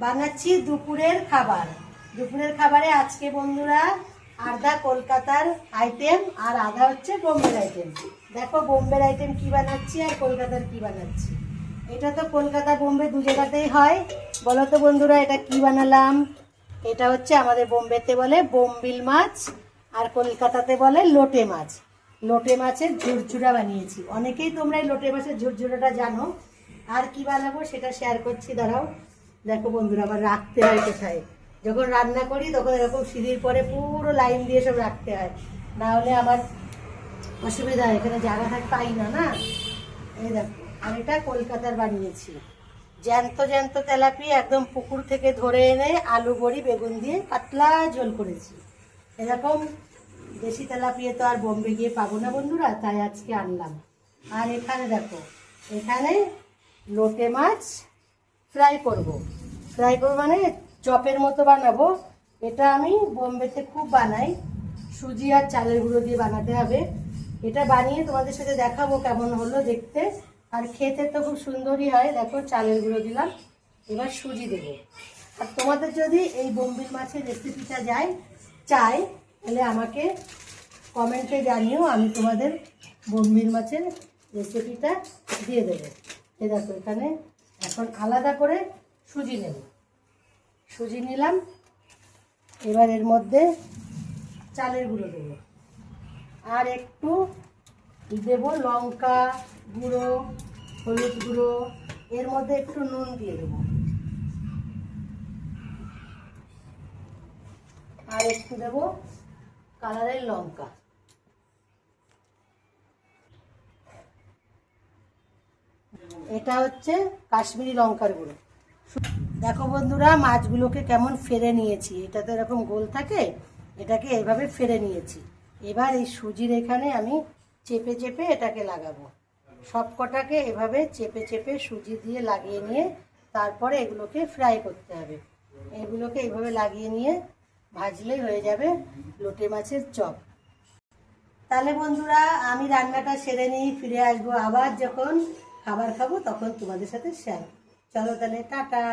বানাচ্ছি দুপুরের খাবার। দুপুরের খাবারে আজকে বন্ধুরা আধা কলকাতার আইটেম আর আধা হচ্ছে বোম্বের আইটেম। দেখো বোম্বের আইটেম কি বানাচ্ছি আর কলকাতার কি বানাচ্ছি। এটা তো কলকাতা বোম্বে দু জায়গাতেই হয়। বলো তো বন্ধুরা এটা কি বানালাম। এটা হচ্ছে আমাদের বোম্বেতে বলে বোম্বিল মাছ আর কলকাতাতে বলে লোটে মাছ। লোটে মাছের ঝুরঝুরা বানিয়েছি। অনেকেই তোমরা এই লোটে মাছের ঝুরঝুরাটা জানো। আর কি বানাবো সেটা শেয়ার করছি, দাঁড়াও। দেখো বন্ধুরা আবার রাখতে হয় কোথায়, যখন রান্না করি তখন এরকম সিঁড়ির পরে পুরো লাইন দিয়ে সব রাখতে হয়, না হলে আমার অসুবিধা হয়, এখানে জায়গা থাকতে পাই না না। এই দেখো, আর এটা কলকাতার বানিয়েছি জ্যান্ত জ্যান্ত তেলাপিয়া, একদম পুকুর থেকে ধরে এনে আলু বড়ি বেগুন দিয়ে পাতলা ঝোল করেছি। এরকম দেশি তেলাপিয়া তো আর বোম্বে গিয়ে পাবো না বন্ধুরা, তাই আজকে আনলাম। আর এখানে দেখো, এখানে লোটে মাছ ফ্রাই করব মানে চপের মতো বানাবো। এটা আমি বোম্বেতে খুব বানাই, সুজি আর চালের গুঁড়ো দিয়ে বানাতে হবে। এটা বানিয়ে তোমাদের সাথে দেখাবো কেমন হলো দেখতে, আর খেতে তো খুব সুন্দরই হয়। দেখো চালের গুঁড়ো দিলাম, এবার সুজি দেবো। আর তোমাদের যদি এই বোম্বিল মাছের রেসিপিটা চাই তাহলে আমাকে কমেন্টে জানিও, আমি তোমাদের বোম্বিল মাছের রেসিপিটা দিয়ে দেবো। এই দেখো এখানে এখন আলাদা করে সুজি নেব, সুজি নিলাম। এবার এর মধ্যে চালের গুঁড়ো দেবো, আর একটু দেব লঙ্কা গুঁড়ো, হলুদ গুঁড়ো, এর মধ্যে একটু নুন দিয়ে দেবো, আর একটু দেব কালারের লঙ্কা। এটা হচ্ছে কাশ্মীরি লঙ্কার গুঁড়ো। দেখো বন্ধুরা মাছগুলোকে কেমন ফেরে নিয়েছি, এটা তো এরকম গোল থাকে, এটাকে এইভাবে ফেরে নিয়েছি। এবার এই সুজির এখানে আমি চেপে চেপে এটাকে লাগাবো, সব কটাকে এভাবে চেপে চেপে সুজি দিয়ে লাগিয়ে নিয়ে তারপরে এগুলোকে ফ্রাই করতে হবে। এগুলোকে এইভাবে লাগিয়ে নিয়ে ভাজলেই হয়ে যাবে লোটে মাছের চপ। তাহলে বন্ধুরা আমি রান্নাটা সেরে নিয়ে ফিরে আসবো, আবার যখন খাবার খাবো তখন তোমাদের সাথে শেয়ার। চলো তাহলে টাটা।